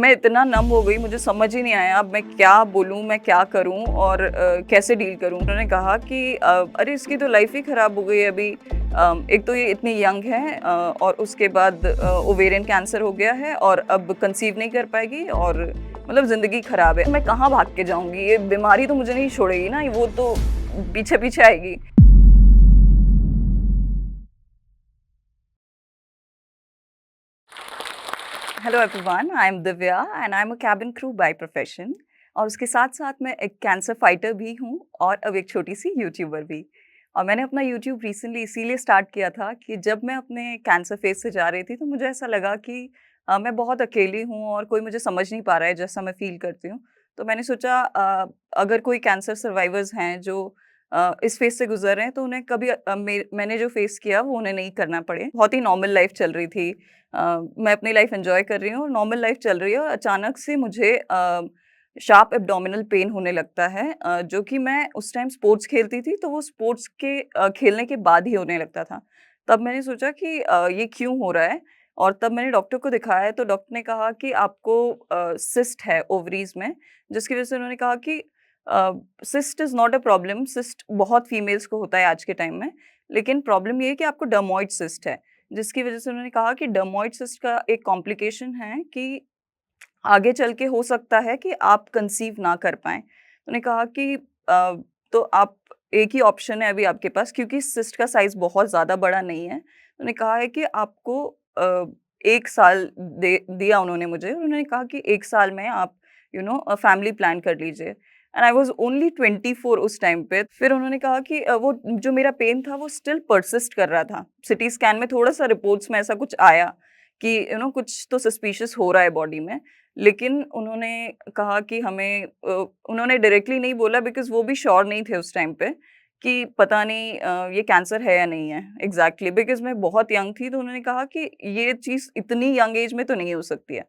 मैं इतना नम हो गई, मुझे समझ ही नहीं आया अब मैं क्या बोलूँ, मैं क्या करूँ और कैसे डील करूँ। उन्होंने कहा कि अरे इसकी तो लाइफ़ ही ख़राब हो गई है अभी। एक तो ये इतनी यंग है और उसके बाद ओवेरियन कैंसर हो गया है और अब कंसीव नहीं कर पाएगी और मतलब ज़िंदगी ख़राब है। मैं कहाँ भाग के जाऊँगी? ये बीमारी तो मुझे नहीं छोड़ेगी ना, वो तो पीछे-पीछे आएगी। Hello everyone, I am Divya and I am a cabin crew by profession और उसके साथ-साथ मैं एक कैंसर फाइटर भी हूँ और अब एक छोटी-सी यूट्यूबर भी। और मैंने अपना यूट्यूब रिसेंटली इसीलिए स्टार्ट किया था कि जब मैं अपने कैंसर फेज़ से जा रही थी तो मुझे ऐसा लगा कि मैं बहुत अकेली हूँ और कोई मुझे समझ नहीं पा रहा है जैसा मैं फ़ील करती हूँ। तो मैंने सोचा अगर कोई कैंसर सर्वाइवर्स हैं जो इस फेज़ से गुज़र रहे हैं तो उन्हें कभी मैंने जो फेस किया वो उन्हें नहीं करना पड़े। बहुत ही नॉर्मल लाइफ़ चल रही थी। मैं अपनी लाइफ एन्जॉय कर रही हूँ और नॉर्मल लाइफ चल रही है और अचानक से मुझे शार्प एब्डोमिनल पेन होने लगता है जो कि मैं उस टाइम स्पोर्ट्स खेलती थी तो वो स्पोर्ट्स के खेलने के बाद ही होने लगता था। तब मैंने सोचा कि ये क्यों हो रहा है और तब मैंने डॉक्टर को दिखाया तो डॉक्टर ने कहा कि आपको सिस्ट है ओवरीज़ में, जिसकी वज़ह से उन्होंने कहा कि cyst is not a problem, cyst बहुत फीमेल्स को होता है आज के टाइम में, लेकिन प्रॉब्लम ये है कि आपको डर्मॉइड सिस्ट है। जिसकी वजह से उन्होंने कहा कि डर्मॉइड सिस्ट का एक कॉम्प्लिकेशन है कि आगे चल के हो सकता है कि आप कंसीव ना कर पाएँ। उन्होंने कहा कि तो आप एक ही ऑप्शन है अभी आपके पास क्योंकि सिस्ट का साइज़ बहुत ज़्यादा बड़ा नहीं है। उन्होंने कहा है कि आपको 1 साल दे दिया उन्होंने मुझे और उन्होंने कहा कि 1 साल में आप फैमिली प्लान कर लीजिए। एंड आई वाज़ ओनली 24 उस टाइम पे। फिर उन्होंने कहा कि वो जो मेरा पेन था वो स्टिल परसिस्ट कर रहा था। सीटी स्कैन में थोड़ा-सा रिपोर्ट्स में ऐसा कुछ आया कि कुछ तो सस्पिशियस हो रहा है बॉडी में। लेकिन उन्होंने कहा कि हमें उन्होंने डायरेक्टली नहीं बोला बिकॉज़ वो भी श्योर नहीं थे उस टाइम पे कि पता नहीं ये कैंसर है या नहीं है एग्ज़ैक्टली बिकॉज़ मैं बहुत यंग थी तो उन्होंने कहा कि ये चीज़ इतनी यंग एज में तो नहीं हो सकती है।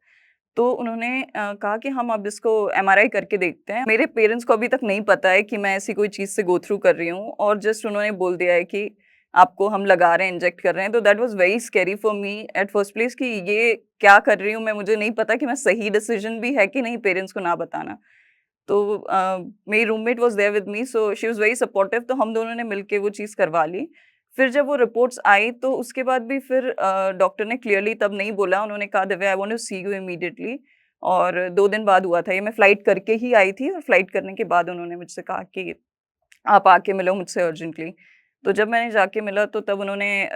तो उन्होंने कहा कि हम अब इसको एमआरआई करके देखते हैं। मेरे पेरेंट्स को अभी तक नहीं पता है कि मैं ऐसी कोई चीज़ से गो थ्रू कर रही हूँ और जस्ट उन्होंने बोल दिया है कि आपको हम लगा रहे हैं, इंजेक्ट कर रहे हैं। तो that was very scary for me at first place कि ये क्या कर रही हूँ मैं, मुझे नहीं पता कि मैं सही डिसीज़न भी है कि नहीं पेरेंट्स को ना बताना। तो मेरी roommate was there with me so she was very supportive तो हम दोनों ने मिलके वो चीज़ करवा ली। फिर जब वो रिपोर्ट्स आई तो उसके बाद भी फिर डॉक्टर ने क्लियरली तब नहीं बोला, उन्होंने कहा Divya I want to see you immediately और 2 दिन बाद हुआ था ये, मैं फ्लाइट करके ही आई थी और फ्लाइट करने के बाद उन्होंने मुझसे कहा कि आप आके मिलो मुझसे अर्जेंटली। तो जब मैंने जाके मिला तो तब उन्होंने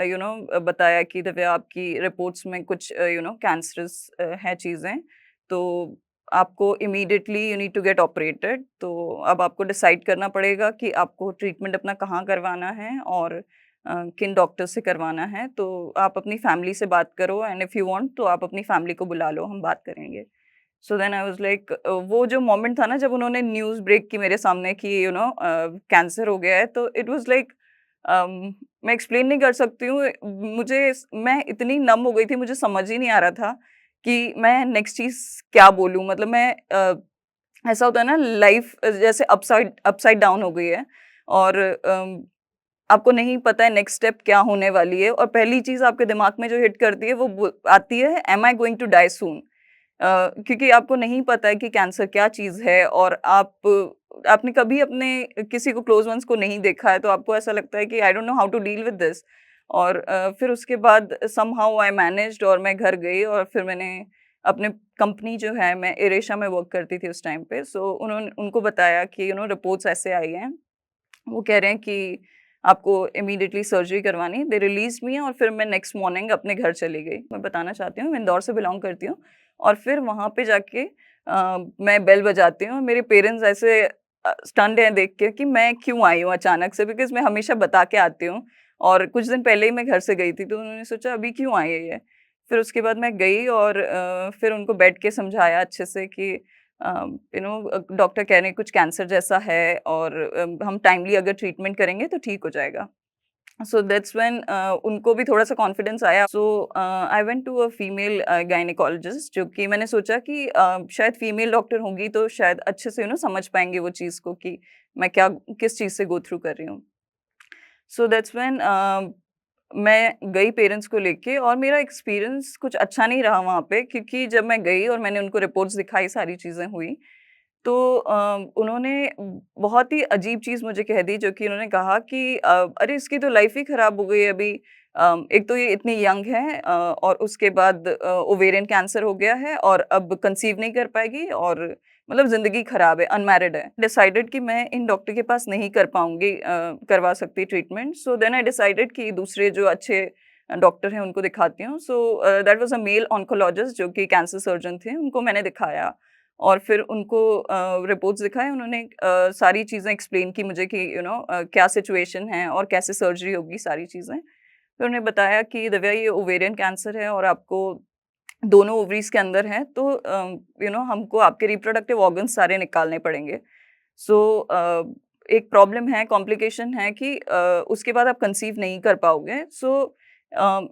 बताया कि दिव्या आपकी रिपोर्ट्स में कुछ कैंसरस है चीज़ें, तो आपको immediately you need to get operated. तो अब आपको डिसाइड करना पड़ेगा कि आपको ट्रीटमेंट अपना कहाँ करवाना है और किन डॉक्टर से करवाना है। तो आप अपनी फैमिली से बात करो एंड इफ यू वांट तो आप अपनी फैमिली को बुला लो, हम बात करेंगे। So then I was like वो जो मोमेंट था ना जब उन्होंने न्यूज़ ब्रेक की मेरे सामने कि कैंसर हो गया है तो इट वाज़ लाइक मैं एक्सप्लेन नहीं कर सकती हूँ। मैं इतनी नम हो गई थी, मुझे समझ ही नहीं आ रहा था कि मैं नेक्स्ट चीज़ क्या बोलूँ? मतलब ऐसा होता है ना लाइफ़ जैसे अपसाइड डाउन हो गई है और आपको नहीं पता है नेक्स्ट स्टेप क्या होने वाली है और पहली चीज़ आपके दिमाग में जो हिट करती है वो आती है am I going to die soon? क्योंकि आपको नहीं पता है कि कैंसर क्या चीज़ है और आपने कभी अपने किसी को क्लोज़ वन्स को नहीं देखा है, तो आपको ऐसा लगता है कि I don't know how to deal with this. और फिर उसके बाद समहाउ आई मैनेज्ड और मैं घर गई और फिर मैंने अपने कंपनी जो है, मैं एरेशा में वर्क करती थी उस टाइम पे, सो उनको बताया कि रिपोर्ट्स ऐसे आई हैं। वो कह रहे हैं कि आपको इमीडिएटली सर्जरी करवानी है। दे रिलीज़्ड मी और फिर मैं नेक्स्ट मॉर्निंग अपने घर चली गई। मैं बताना चाहती हूँ, मैं इंदौर से बिलॉन्ग करती हूँ और फिर वहाँ पे जाके मैं बेल बजाती हूँ। मेरे पेरेंट्स ऐसे स्टन्ड हैं देख के कि मैं क्यों आई हूँ अचानक से, बिकॉज़ मैं हमेशा बता के आती हूँ और कुछ दिन पहले ही मैं घर से गई थी, तो उन्होंने सोचा अभी क्यों आई है ये? फिर उसके बाद मैं गई और फिर उनको बैठ के समझाया अच्छे से कि डॉक्टर कह रहे हैं कुछ कैंसर जैसा है और हम टाइमली अगर ट्रीटमेंट करेंगे तो ठीक हो जाएगा। सो दैट्स व्हेन उनको भी थोड़ा-सा कॉन्फिडेंस आया। So I went to a female gynaecologist, जो कि मैंने सोचा कि शायद फीमेल डॉक्टर होंगी तो शायद अच्छे से समझ पाएँगे वो चीज़ को कि मैं क्या किस चीज़ से गो थ्रू कर रही हूँ। सो दैट्स व्हेन मैं गई पेरेंट्स को लेके और मेरा एक्सपीरियंस कुछ अच्छा नहीं रहा वहाँ पे, क्योंकि जब मैं गई और मैंने उनको रिपोर्ट्स दिखाई, सारी चीज़ें हुई, तो उन्होंने बहुत ही अजीब चीज़ मुझे कह दी, जो कि उन्होंने कहा कि "अरे! इसकी तो लाइफ़ ही ख़राब हो गई है अभी। एक तो ये इतनी यंग है, और उसके बाद ओवेरियन कैंसर हो गया है और अब कंसीव नहीं कर पाएगी, और मतलब ज़िंदगी ख़राब है, अनमैरिड है।" डिसाइडेड कि मैं इन डॉक्टर के पास नहीं कर पाऊँगी, करवा सकती treatment. So then I decided कि दूसरे जो अच्छे डॉक्टर हैं उनको दिखाती हूँ। So that was a male oncologist जो कि कैंसर सर्जन थे, उनको मैंने दिखाया। और फिर उनको रिपोर्ट्स दिखाए, उन्होंने सारी चीज़ें एक्सप्लेन की मुझे कि क्या सिचुएशन है और कैसे सर्जरी होगी, सारी चीज़ें। फिर उन्होंने बताया कि दिव्या, ये ओवेरियन कैंसर है और आपको दोनों ओवरीज़ के अंदर है, तो हमको आपके रिप्रोडक्टिव ऑर्गन्स सारे निकालने पड़ेंगे। सो एक प्रॉब्लम है, कॉम्प्लिकेशन है कि उसके बाद आप कंसीव नहीं कर पाओगे। सो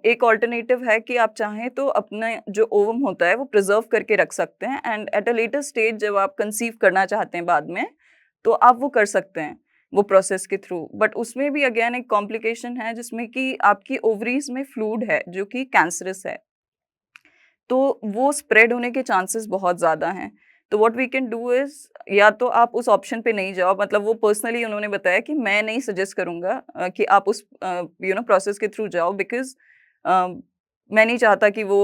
एक अल्टरनेटिव है कि आप चाहें तो अपना जो ओवम होता है वो प्रिज़र्व करके रख सकते हैं, and at a later stage जब आप कंसीव करना चाहते हैं बाद में, तो आप वो कर सकते हैं, वो प्रोसेस के थ्रू। बट उसमें भी अगेन एक कॉम्प्लिकेशन है, जिसमें कि आपकी ओवरीज़ में फ्लूइड है जो कि कैंसरस है। तो वो स्प्रेड होने के चांसेस बहुत ज़्यादा हैं। तो what we can do is, या तो आप उस ऑप्शन पे नहीं जाओ, मतलब वो पर्सनली उन्होंने बताया कि मैं नहीं सजेस्ट करूँगा कि आप उस प्रोसेस के थ्रू जाओ, बिकॉज़ अ, मैं नहीं चाहता कि वो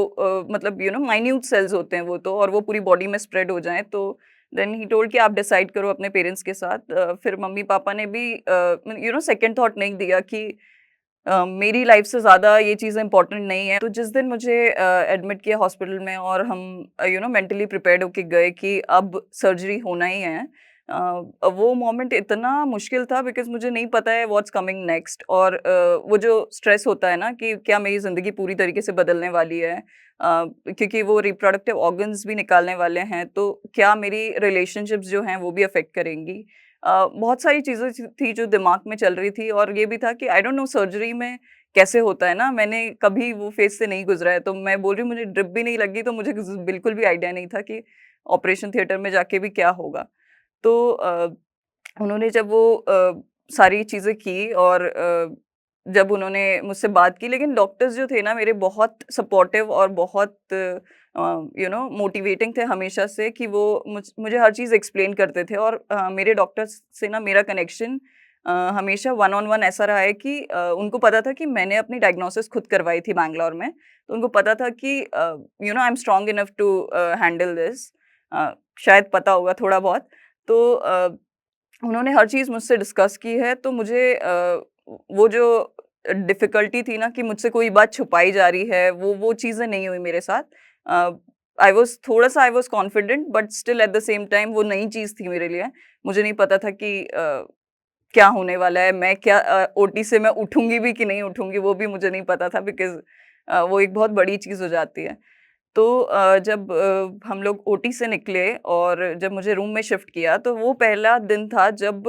मतलब माइन्यूट सेल्स होते हैं वो तो, और वो पूरी बॉडी में स्प्रेड हो जाएँ। तो देन ही टोल्ड कि आप डिसाइड करो अपने पेरेंट्स के साथ। फिर मम्मी-पापा ने भी सेकंड थॉट नहीं दिया कि मेरी लाइफ से ज़्यादा ये चीज़ें इम्पोर्टेंट नहीं है। तो जिस दिन मुझे एडमिट किया हॉस्पिटल में और हम मेंटली प्रिपेयर्ड होके गए कि अब सर्जरी होना ही है। वो मोमेंट इतना मुश्किल था, बिकॉज़ मुझे नहीं पता है व्हाट्स कमिंग नेक्स्ट, और वो जो स्ट्रेस होता है ना कि क्या मेरी ज़िंदगी पूरी तरीके से बदलने वाली है, क्योंकि वो रिप्रोडक्टिव ऑर्गन्स भी निकालने वाले हैं, तो क्या मेरी रिलेशनशिप्स जो हैं वो भी अफ़ेक्ट करेंगी। बहुत सारी चीज़ें थी जो दिमाग में चल रही थी, और ये भी था कि आई डोंट नो सर्जरी में कैसे होता है ना, मैंने कभी वो फ़ेज़ से नहीं गुज़रा है, तो मैं बोल रही हूँ मुझे ड्रिप भी नहीं लगी, तो मुझे बिल्कुल भी आइडिया नहीं था कि ऑपरेशन थिएटर में जाके भी क्या होगा। तो उन्होंने जब वो सारी चीज़ें की, और जब उन्होंने मुझसे बात की, लेकिन डॉक्टर्स जो थे ना मेरे, बहुत सपोर्टिव और बहुत मोटिवेटिंग थे हमेशा से, कि वो मुझे हर चीज़ एक्सप्लेन करते थे, और मेरे डॉक्टर्स से ना मेरा कनेक्शन हमेशा वन ऑन वन ऐसा रहा है कि उनको पता था कि मैंने अपनी डायग्नोसिस खुद करवाई थी बैंगलोर में, तो उनको पता था कि I am strong enough to handle this. शायद पता होगा थोड़ा बहुत। तो उन्होंने हर चीज़ मुझसे डिस्कस की है, तो मुझे वो जो डिफ़िकल्टी थी ना कि मुझसे कोई बात छुपाई जा रही है, वो चीज़ें नहीं हुई मेरे साथ। Uh, I was confident, but still at the same time वो नई चीज़ थी मेरे लिए। मुझे नहीं पता था कि क्या होने वाला है, मैं क्या ओटी से मैं उठूँगी भी कि नहीं उठूँगी, वो भी मुझे नहीं पता था, बिकॉज़ वो एक बहुत बड़ी चीज़ हो जाती है। तो जब हम लोग ओटी से निकले और जब मुझे रूम में शिफ्ट किया, तो वो पहला दिन था जब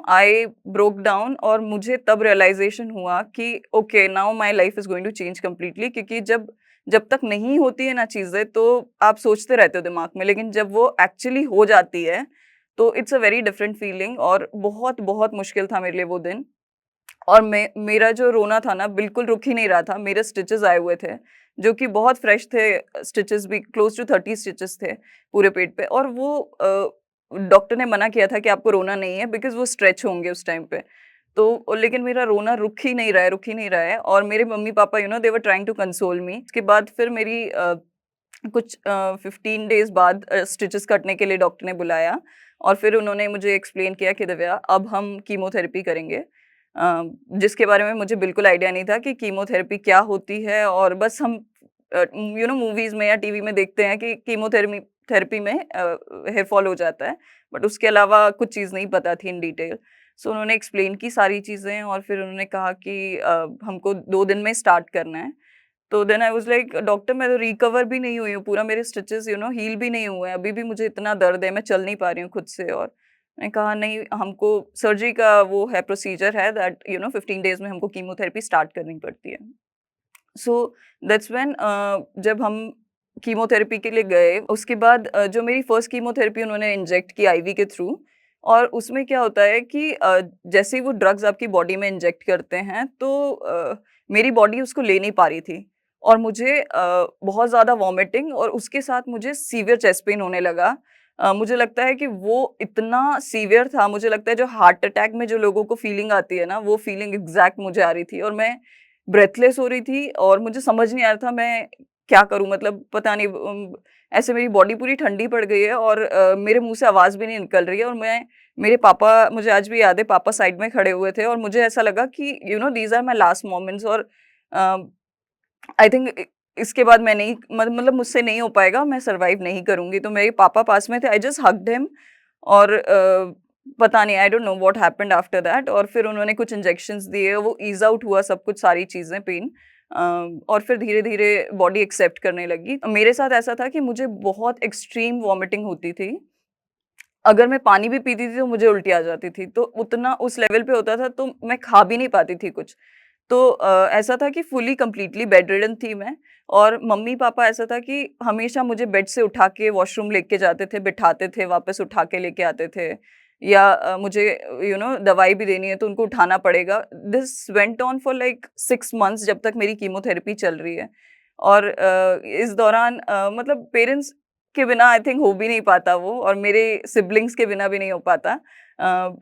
आई ब्रोक डाउन, और मुझे तब रियलाइज़ेशन हुआ कि okay, now my life is going to change completely, क्योंकि जब जब तक नहीं होती है ना चीज़ें, तो आप सोचते रहते हो दिमाग में, लेकिन जब वो एक्चुअली हो जाती है, तो it's a very different feeling, और बहुत, बहुत मुश्किल था मेरे लिए वो दिन। और मेरा जो रोना था ना बिल्कुल रुक ही नहीं रहा था। मेरे स्टिचेज़ आए हुए थे, जो कि बहुत फ्रेश थे, स्टिचेज़ भी क्लोज़ टू 30 स्टिचेज़ थे पूरे पेट पे, और वो डॉक्टर ने मना किया था कि आपको रोना नहीं है, बिकॉज़ वो स्ट्रेच होंगे उस टाइम पे। तो लेकिन मेरा रोना रुक ही नहीं रहा है, रुक ही नहीं रहा है, और मेरे मम्मी-पापा दे वर ट्राइंग टू कंसोल मी। उसके बाद फिर मेरी कुछ 15 डेज़ बाद स्टिचेज़ कटने के लिए डॉक्टर ने बुलाया, और फिर उन्होंने मुझे एक्सप्लेन किया कि दिव्या, अब हम कीमोथेरेपी करेंगे। जिसके बारे में मुझे बिल्कुल आइडिया नहीं था कि कीमोथेरेपी क्या होती है, और बस हम मूवीज़ में या टीवी में देखते हैं कि थेरेपी में हेयर फॉल हो जाता है, बट उसके अलावा कुछ चीज़ नहीं पता थी इन डिटेल। सो उन्होंने एक्सप्लेन की सारी चीज़ें, और फिर उन्होंने कहा कि हमको 2 दिन में स्टार्ट करना है। तो then I was like, doctor, मैं तो रिकवर भी नहीं हुई हूँ, पूरा मेरे स्टिचेज़ हील भी नहीं हुए हैं, अभी भी मुझे इतना दर्द है, मैं चल नहीं पा रही हूँ खुद से। और मैंने कहा नहीं, हमको सर्जरी का वो है, प्रोसीजर है दैट 15 डेज़ में हमको कीमोथेरेपी स्टार्ट करनी पड़ती है। सो दैट्स व्हेन जब हम कीमोथेरेपी के लिए गए, उसके बाद जो मेरी फर्स्ट कीमोथेरेपी उन्होंने इंजेक्ट की आईवी के थ्रू, और उसमें क्या होता है कि जैसे ही वो ड्रग्स आपकी बॉडी में इंजेक्ट करते हैं तो मेरी बॉडी उसको ले नहीं पा रही थी और मुझे बहुत ज़्यादा वॉमिटिंग और उसके साथ मुझे सीवियर चेस्ट पेन होने लगा। मुझे लगता है कि वो इतना सीवियर था, मुझे लगता है जो हार्ट अटैक में जो लोगों को फीलिंग आती है ना, वो फीलिंग एग्ज़ैक्ट मुझे आ रही थी और मैं ब्रेथलेस हो रही थी और मुझे समझ नहीं आ रहा था मैं क्या करूँ? मतलब पता नहीं ऐसे मेरी बॉडी पूरी ठंडी पड़ गई है और मेरे मुँह से आवाज़ भी नहीं निकल रही है और मेरे पापा, मुझे आज भी याद है, पापा साइड में खड़े हुए थे और मुझे ऐसा लगा कि these are my last moments और अ, आई थिंक इसके बाद मैं नहीं मतलब मुझसे नहीं हो पाएगा, मैं सर्वाइव नहीं करूँगी। तो मेरे पापा पास में थे, आई जस्ट हग्ड हिम और पता नहीं, आई don't know what happened after that और फिर उन्होंने कुछ इंजेक्शंस दिए, वो ईज़ आउट हुआ सब कुछ, सारी चीज़ें, पेन अ, और फिर धीरे-धीरे बॉडी एक्सेप्ट करने लगी। मेरे साथ ऐसा था कि मुझे बहुत एक्सट्रीम वॉमिटिंग होती थी। अगर मैं पानी भी पीती थी तो मुझे उल्टी आ जाती थी। तो उतना उस लेवल पे होता था तो मैं खा भी नहीं पाती थी कुछ। तो ऐसा था कि फुली कंप्लीटली बेड रिडन थी मैं और मम्मी-पापा ऐसा था कि हमेशा मुझे बेड से उठा के वॉशरूम लेके जाते थे, बिठाते थे, वापस उठा के लेके आते थे या मुझे दवाई भी देनी है तो उनको उठाना पड़ेगा। This went on for like 6 months जब तक मेरी कीमोथेरेपी चल रही है और इस दौरान मतलब पेरेंट्स के बिना आई थिंक हो भी नहीं पाता वो और मेरे सिबलिंग्स के बिना भी नहीं हो पाता।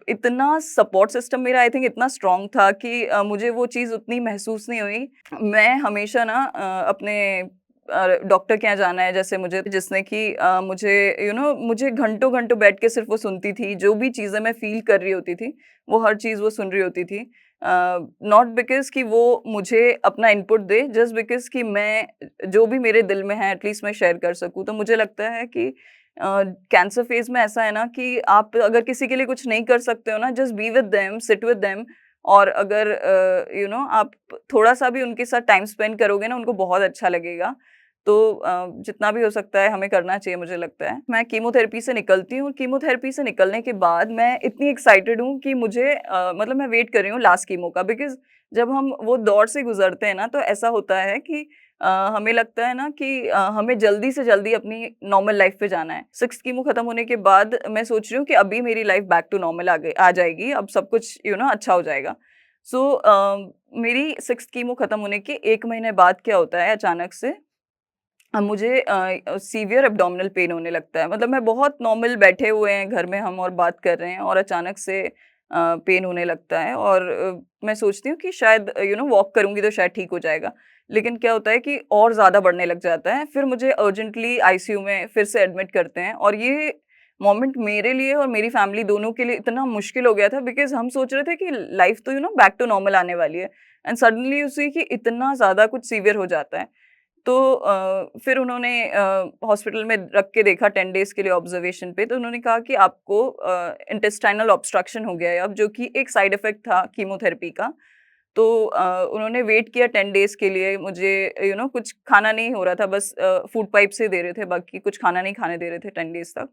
इतना सपोर्ट सिस्टम मेरा आई थिंक इतना स्ट्रॉन्ग था कि मुझे वो चीज़ उतनी महसूस नहीं हुई। मैं हमेशा ना अपने डॉक्टर के यहाँ जाना है जैसे मुझे जिसने कि मुझे मुझे घंटों-घंटों बैठ के सिर्फ़ वो सुनती थी, जो भी चीज़ें मैं फ़ील कर रही होती थी, वो हर चीज़ वो सुन रही होती थी। नॉट बिकॉज़ कि वो मुझे अपना इनपुट दे, जस्ट बिकॉज़ कि मैं जो भी मेरे दिल में है एटलीस्ट मैं शेयर कर सकूँ। तो मुझे लगता है कि कैंसर फ़ेज़ में ऐसा है ना कि आप अगर किसी के लिए कुछ नहीं कर सकते हो ना, just be with them, sit with them और अगर आप थोड़ा-सा भी उनके साथ टाइम स्पेंड करोगे ना, उनको बहुत अच्छा लगेगा। तो जितना भी हो सकता है हमें करना चाहिए मुझे लगता है। मैं कीमोथेरेपी से निकलती हूँ और कीमोथेरेपी से निकलने के बाद मैं इतनी एक्साइटेड हूँ कि मुझे मतलब मैं वेट कर रही हूँ लास्ट कीमो का बिकॉज़ जब हम वो दौर से गुज़रते हैं ना, तो ऐसा होता है कि हमें लगता है ना कि हमें जल्दी से जल्दी अपनी नॉर्मल लाइफ़ पे जाना है। 6th कीमो खत्म होने के बाद मैं सोच रही हूँ कि अभी मेरी लाइफ़ बैक टू नॉर्मल आ जाएगी, अब सब कुछ अच्छा हो जाएगा। सो मेरी 6th कीमो खत्म होने के 1 महीने बाद क्या होता है अचानक से मुझे सीवियर एब्डोमिनल पेन होने लगता है। मतलब मैं बहुत नॉर्मल बैठे हुए हैं घर में हम और बात कर रहे हैं और अचानक से पेन होने लगता है और मैं सोचती हूँ कि शायद वॉक करूँगी तो शायद ठीक हो जाएगा। लेकिन क्या होता है कि और ज़्यादा बढ़ने लग जाता है। फिर मुझे अर्जेंटली आईसीयू में फिर से एडमिट करते हैं और ये मोमेंट मेरे लिए और मेरी फैमिली दोनों के लिए इतना मुश्किल हो गया था बिकॉज़ हम सोच रहे थे कि लाइफ़ तो बैक टू नॉर्मल आने वाली है एंड सडनली यू सी कि इतना ज़्यादा कुछ सीवियर हो जाता है। तो फिर उन्होंने हॉस्पिटल में रख के देखा 10 डेज़ के लिए ऑब्ज़र्वेशन पे, तो उन्होंने कहा कि आपको इंटेस्टाइनल ऑब्स्ट्रक्शन हो गया है अब, जो कि एक साइड इफ़ेक्ट था कीमोथेरेपी का। तो उन्होंने वेट किया 10 डेज़ के लिए, मुझे कुछ खाना नहीं हो रहा था, बस फूड पाइप से दे रहे थे, बाकी कुछ खाना नहीं खाने दे रहे थे 10 डेज़ तक।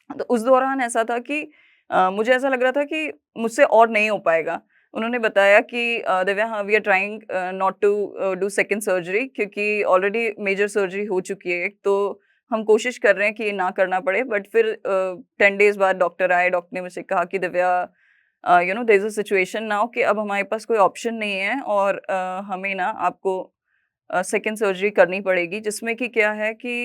तो उस दौरान ऐसा था कि मुझे ऐसा लग रहा था कि मुझसे और नहीं हो पाएगा। उन्होंने बताया कि दिव्या, हाँ, we are trying not to do second surgery क्योंकि ऑलरेडी मेजर सर्जरी हो चुकी है एक, तो हम कोशिश कर रहे हैं कि ये ना करना पड़े। बट फिर 10 डेज़ बाद डॉक्टर आए, डॉक्टर ने मुझसे कहा कि Divya, there is a situation now कि अब हमारे पास कोई ऑप्शन नहीं है और हमें ना आपको सेकंड सर्जरी करनी पड़ेगी, जिसमें कि क्या है कि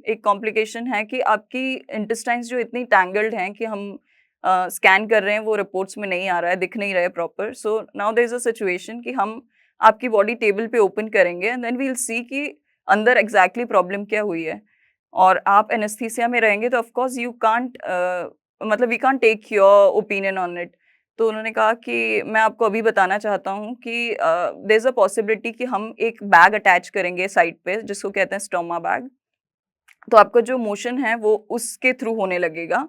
एक कॉम्प्लिकेशन है कि आपकी इंटेस्टाइन्स जो इतनी टैंगल्ड हैं कि हम स्कैन कर रहे हैं, वो रिपोर्ट्स में नहीं आ रहा है, दिख नहीं रहा है proper. So now there is a situation कि हम आपकी बॉडी टेबल पे ओपन करेंगे and then we will see कि अंदर एग्ज़ैक्टली प्रॉब्लम क्या हुई है। और आप एनेस्थीसिया में रहेंगे तो ऑफ कोर्स यू कांट मतलब we can't take your opinion on it. तो उन्होंने कहा कि मैं आपको अभी बताना चाहता हूँ कि देयर इज़ अ पॉसिबिलिटी कि हम एक बैग अटैच करेंगे साइड पे, जिसको कहते हैं स्टोमा बैग। तो आपका जो मोशन है वो उसके थ्रू होने लगेगा।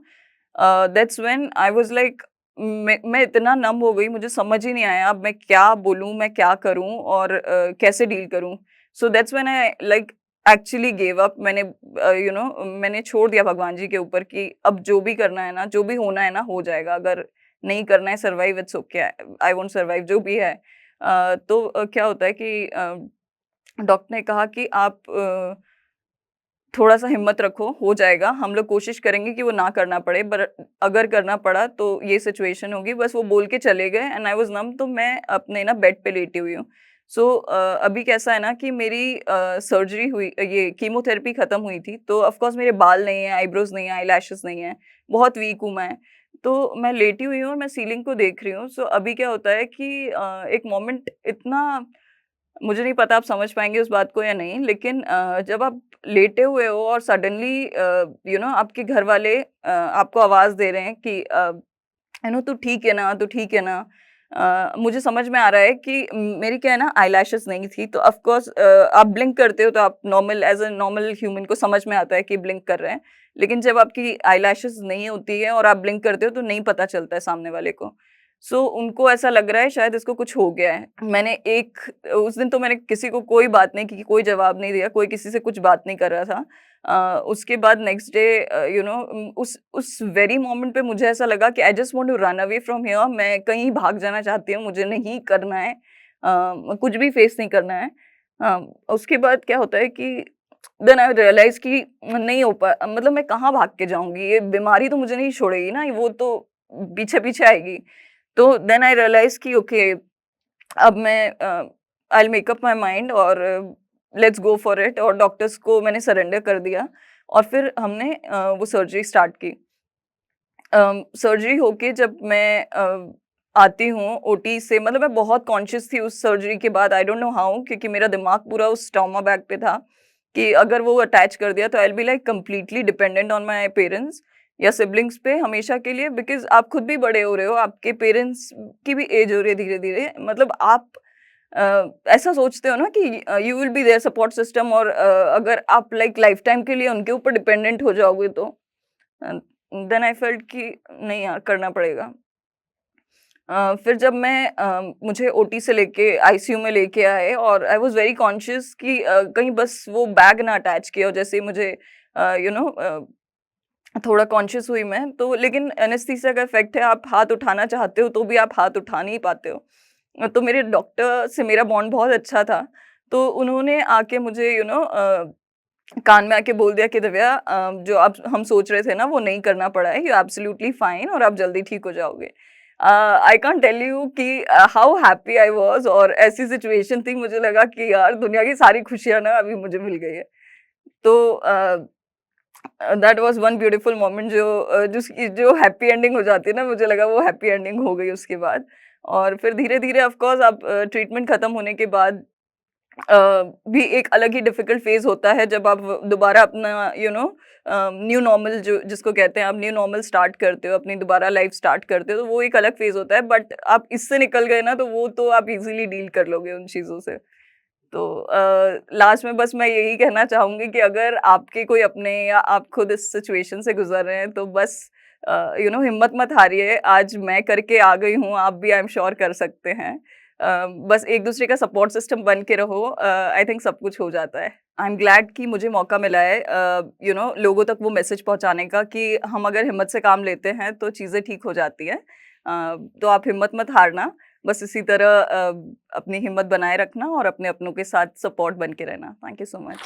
That's when I was like, मैं इतना नम हो गई, मुझे समझ ही नहीं आया अब मैं क्या बोलूँ, मैं क्या करूँ और कैसे डील करूँ? So that's when I like actually give up. मैंने मैंने छोड़ दिया भगवान जी के ऊपर कि अब जो भी करना है ना, जो भी होना है ना, हो जाएगा। अगर नहीं करना है survive, it's okay, I won't survive, जो भी है। तो क्या होता है कि डॉक्टर ने कहा कि आप थोड़ा-सा हिम्मत रखो, हो जाएगा। हम लोग कोशिश करेंगे कि वो ना करना पड़े, पर अगर करना पड़ा तो ये सिचुएशन होगी। बस वो बोल के चले गए एंड आई वाज़ नम, तो मैं अपने ना बेड पे लेटी हुई हूँ। सो अभी कैसा है ना कि मेरी सर्जरी हुई, ये कीमोथेरेपी खत्म हुई थी, तो ऑफ कोर्स मेरे बाल नहीं हैं, आईब्रोज़ नहीं हैं, आईलैशेज़ नहीं हैं, बहुत वीक हूँ मैं। तो मैं लेटी हुई हूँ और मैं सीलिंग को देख रही हूँ। सो अभी क्या होता है कि एक मोमेंट इतना, मुझे नहीं पता आप समझ पाएँगे उस बात को या नहीं, लेकिन जब आप लेटे हुए हो और सडनली आपके घर वाले आपको आवाज़ दे रहे हैं कि तू ठीक है ना? तू ठीक है ना? मुझे समझ में आ रहा है कि मेरी क्या है ना, आईलैशेज़ नहीं थी, तो ऑफ़ कोर्स आप ब्लिंक करते हो तो आप normal, as a normal human को समझ में आता है कि ब्लिंक कर रहे हैं। लेकिन जब आपकी आईलैशेज़ नहीं होती है और आप ब्लिंक करते हो तो नहीं पता चलता है सामने वाले को। सो उनको ऐसा लग रहा है शायद इसको कुछ हो गया है। मैंने एक उस दिन तो मैंने किसी को कोई बात नहीं की, कोई जवाब नहीं दिया, कोई किसी से कुछ बात नहीं कर रहा था। उसके बाद नेक्स्ट डे उस वेरी मोमेंट पे मुझे ऐसा लगा कि I just want to run away from here, मैं कहीं भाग जाना चाहती हूँ, मुझे नहीं करना है, कुछ भी फेस नहीं करना है। अ, उसके बाद क्या होता है कि देन आई रियलाइज़ कि नहीं हो पा मतलब मैं कहाँ भाग के जाऊँगी? ये बीमारी तो मुझे नहीं छोड़ेगी ना, वो तो पीछे-पीछे आएगी। तो देन आई रियलाइज़ कि ओके, अब मैं I will make up my mind और लेट्स गो फॉर इट, और डॉक्टर्स को मैंने सरेंडर कर दिया और फिर हमने वो सर्जरी स्टार्ट की। सर्जरी होके जब मैं आती हूँ ओटी से, मतलब मैं बहुत कॉन्शियस थी उस सर्जरी के बाद, आई डोंट नो हाउ, क्योंकि मेरा दिमाग पूरा उस ट्रॉमा बैग पे था कि अगर वो अटैच कर दिया तो I will be like completely dependent on my parents या सिबलिंग्स पे हमेशा के लिए, बिकॉज़ आप खुद भी बड़े हो रहे हो, आपके पेरेंट्स की भी एज हो रही है धीरे-धीरे, मतलब आप ऐसा सोचते हो ना कि you will be their support system, और अगर आप लाइक लाइफ टाइम के लिए उनके ऊपर डिपेंडेंट हो जाओगे तो देन आई फेल्ट कि नहीं यार, करना पड़ेगा। फिर जब मैं मुझे ओटी से लेके आईसीयू में लेके आए और आई वाज़ वेरी कॉन्शियस कि कहीं बस वो बैग ना अटैच किया हो, जैसे ही मुझे थोड़ा कॉन्शियस हुई मैं, तो लेकिन एनेस्थीसिया का इफ़ेक्ट है, आप हाथ उठाना चाहते हो तो भी आप हाथ उठा नहीं पाते हो। तो मेरे डॉक्टर से मेरा बॉन्ड बहुत अच्छा था, तो उन्होंने आके मुझे कान में आके बोल दिया कि दिव्या, जो आप हम सोच रहे थे ना वो नहीं करना पड़ा है, यू एब्सोल्युटली फाइन और आप जल्दी ठीक हो जाओगे। आई कांट टेल यू कि हाउ हैप्पी आई वाज़, और ऐसी सिचुएशन थी, मुझे लगा कि यार दुनिया की सारी खुशियाँ ना अभी मुझे मिल गई है। तो that was one beautiful moment, जिसकी जो हैप्पी एंडिंग हो जाती है ना, मुझे लगा वो हैप्पी एंडिंग हो गई उसके बाद। और फिर धीरे-धीरे ऑफ कोर्स आप ट्रीटमेंट खत्म होने के बाद अ, भी एक अलग ही डिफिकल्ट फेज़ होता है जब आप दोबारा अपना न्यू नॉर्मल जो जिसको कहते हैं, आप न्यू नॉर्मल स्टार्ट करते हो, अपनी दोबारा लाइफ स्टार्ट करते हो, तो वो एक अलग फेज़ होता है, बट आप इससे निकल गए ना, तो वो तो आप इज़िली डील कर लोगे उन चीज़ों से। तो लास्ट में बस मैं यही कहना चाहूँगी कि अगर आपके कोई अपने या आप खुद इस सिचुएशन से गुज़र रहे हैं, तो बस हिम्मत मत हारिए। आज मैं करके आ गई हूँ, आप भी आई एम श्योर कर सकते हैं। बस एक-दूसरे का सपोर्ट सिस्टम बन के रहो, आई थिंक सब कुछ हो जाता है। आई एम ग्लैड कि मुझे मौका मिला है लोगों तक वो मैसेज पहुँचाने का कि हम अगर हिम्मत से काम लेते हैं, तो चीज़ें ठीक हो जाती हैं। तो आप हिम्मत मत हारना, बस इसी तरह अपनी हिम्मत बनाए रखना और अपने अपनों के साथ सपोर्ट बन के रहना। Thank you so much.